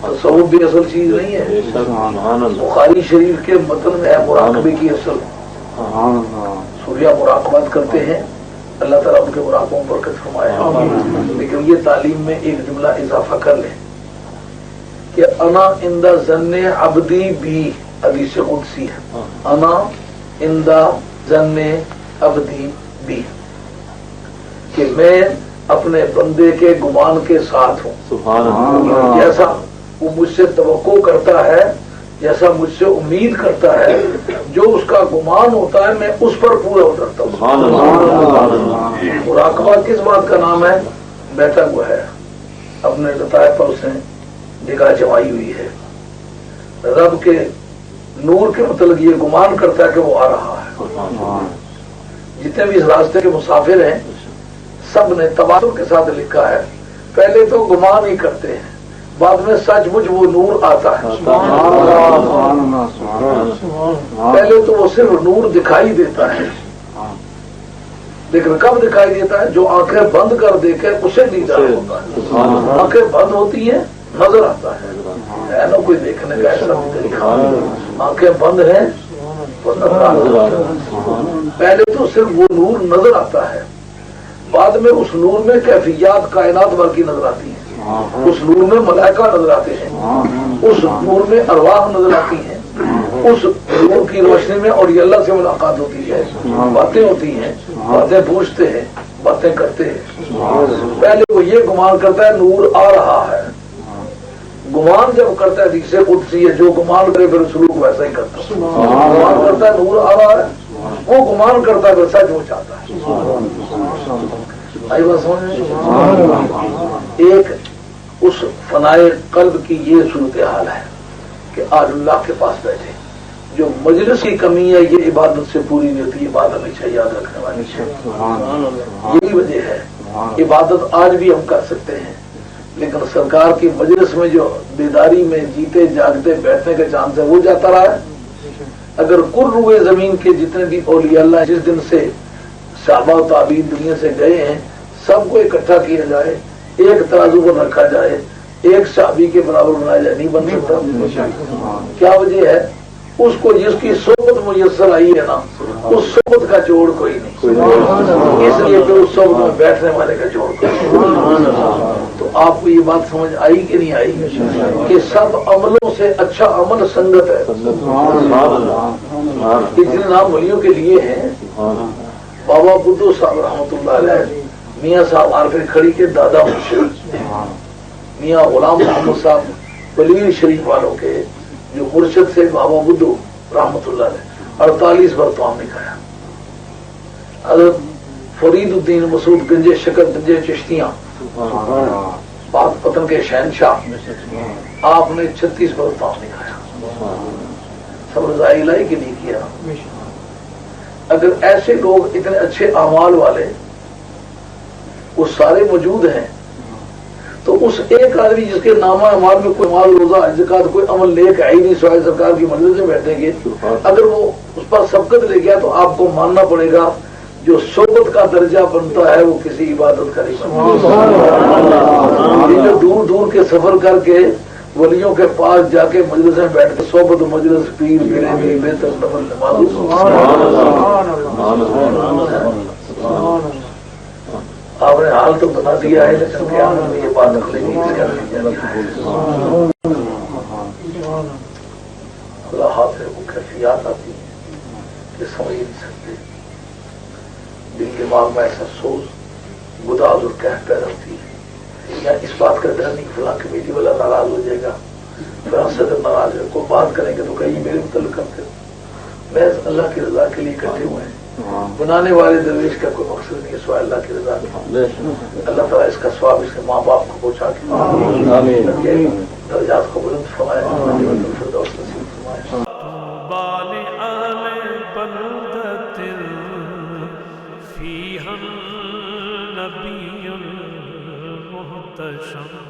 تصوف بھی اصل چیز نہیں ہے. بخاری شریف کے متن میں ہے مراقبے کی اصل. سوریا مراقبات کرتے ہیں, اللہ تعالیٰ ان کے مراقبوں پر برکت فرمائے. لیکن یہ تعلیم میں ایک جملہ اضافہ کر لیں کہ انا عند ظن عبدی بھی حدیث قدسی ہے. انا عند ظن عبدی بھی, کہ میں اپنے بندے کے گمان کے ساتھ ہوں. جیسا وہ مجھ سے توقع کرتا ہے, جیسا مجھ سے امید کرتا ہے, جو اس کا گمان ہوتا ہے میں اس پر پورا اترتا ہوں. مراقبہ کس بات کا نام ہے؟ بیٹھا ہوا ہے اپنے لطائف پر, اس نے نگاہ جمائی ہوئی ہے, رب کے نور کے متعلق یہ گمان کرتا ہے کہ وہ آ رہا ہے. جتنے بھی اس راستے کے مسافر ہیں سب نے تواتر کے ساتھ لکھا ہے, پہلے تو گمان ہی کرتے ہیں, بعد میں سچ مچ وہ نور آتا ہے. پہلے تو وہ صرف نور دکھائی دیتا ہے, لیکن کب دکھائی دیتا ہے؟ جو آنکھیں بند کر دیکھے اسے دیدار ہوتا ہے. آنکھیں بند ہوتی ہیں نظر آتا ہے نا کوئی دیکھنے کا ایسا طریقہ. آنکھیں بند ہیں تو نظر آتا ہے. پہلے تو صرف وہ نور نظر آتا ہے, بعد میں اس نور میں کیفیات کائنات بھر کی نظر آتی ہیں. اس نور میں ملائکہ نظر آتے ہیں, اس نور میں ارواح نظر آتی ہیں, اس نور کی روشنی میں اور یہ اللہ سے ملاقات ہوتی ہے, باتیں ہوتی ہیں, باتیں پوچھتے ہیں, باتیں کرتے ہیں. پہلے وہ یہ گمان کرتا ہے نور آ رہا ہے. گمان جب کرتا ہے حدیث قدسی ہے, جو گمان کرے پھر سلوک ویسا ہی کرتا ہے. گمان کرتا ہے نور آ رہا ہے, وہ گمان کرتا ہے پھر سچ ہو جاتا ہے. آئی بات سمجھ. ایک اس فنائے قلب کی یہ صورتحال ہے کہ آج اللہ کے پاس بیٹھے, جو مجلس کی کمی ہے یہ عبادت سے پوری نہیں ہوتی. یہ بات ہمیشہ یاد رکھنے والی ہے. یہی وجہ ہے عبادت آج بھی ہم کر سکتے ہیں, لیکن سرکار کی مجلس میں جو بیداری میں جیتے جاگتے بیٹھنے کا چانس ہے وہ جاتا رہا ہے. اگر کل روئے زمین کے جتنے بھی اولیاء اللہ جس دن سے صحابہ و تابعین دنیا سے گئے ہیں سب کو اکٹھا کیا جائے, ایک ترازو پر رکھا جائے, ایک صحابی کے برابر بنایا جائے, نہیں بن سکتا. کیا وجہ ہے؟ اس کو جس کی صحبت میسر آئی ہے نا, اس صحبت کا جوڑ کوئی نہیں, اس لیے کہ اس صحبت میں بیٹھنے والے کا جوڑ کوئی نہیں. تو آپ کو یہ بات سمجھ آئی کہ نہیں آئی کہ سب عملوں سے اچھا عمل سنگت ہے. جن نام ولیوں کے لیے ہیں, بابا بدھو صاحب رحمۃ اللہ علیہ, میاں صاحب عارف کھڑی کے دادا مرشد, میاں غلام محمد صاحب پلیر شریف والوں کے جو مرشد سے بابا بدھو رحمۃ اللہ علیہ 48 برتوام نکایا. حضرت فرید الدین مسعود گنجے شکر گنجے چشتیاں پاک پتن کے شہنشاہ, آپ نے 36 برتوام نکایا. سب رضائی الہی کے لیے کیا. اگر ایسے لوگ اتنے اچھے اعمال والے وہ سارے موجود ہیں تو اس ایک آدمی جس کے نامہ اعمال میں کوئی مال روزہ زکات کوئی عمل نیک ہے ہی نہیں سوائے سرکار کی منزل سے بیٹھیں گے, اگر وہ اس پر سبقت لے گیا تو آپ کو ماننا پڑے گا جو صحبت کا درجہ بنتا ہے وہ کسی عبادت کا نہیں بنتا. جو دور دور کے سفر کر کے ولیوں کے پاس جا کے مجلس میں بیٹھ کے صحبت مجلس پیر میرے بھی بہتر نفل نماز. آپ نے حال تو بتا دیا ہے, لیکن کیا یہ بات رکھنے کی اللہ ہاتھ سے وہ کیفیات آتی ہیں کہ سمجھ نہیں سکتے. دل دماغ میں ایسا سوچ گداز اور کہہ پیدا ہوتی ہے, یا اس بات کا ڈر نہیں فلاں کمیٹی والا ناراض ہو جائے گا, فلاں صدر ناراض ہے, کوئی بات کریں گے تو کہیں میرے متعلق کرتے. محض اللہ کی رضا کے لیے اکٹھے ہوئے ہیں. بنانے والے درویش کا کوئی مقصد نہیں ہے سوائے اللہ کی رضا. اللہ تعالیٰ اس کا ثواب اس کے ماں باپ کو پہنچا کے درجات کو بلند فرمائے, فردوس نصیب فرمائے. فيها النبي المهتشم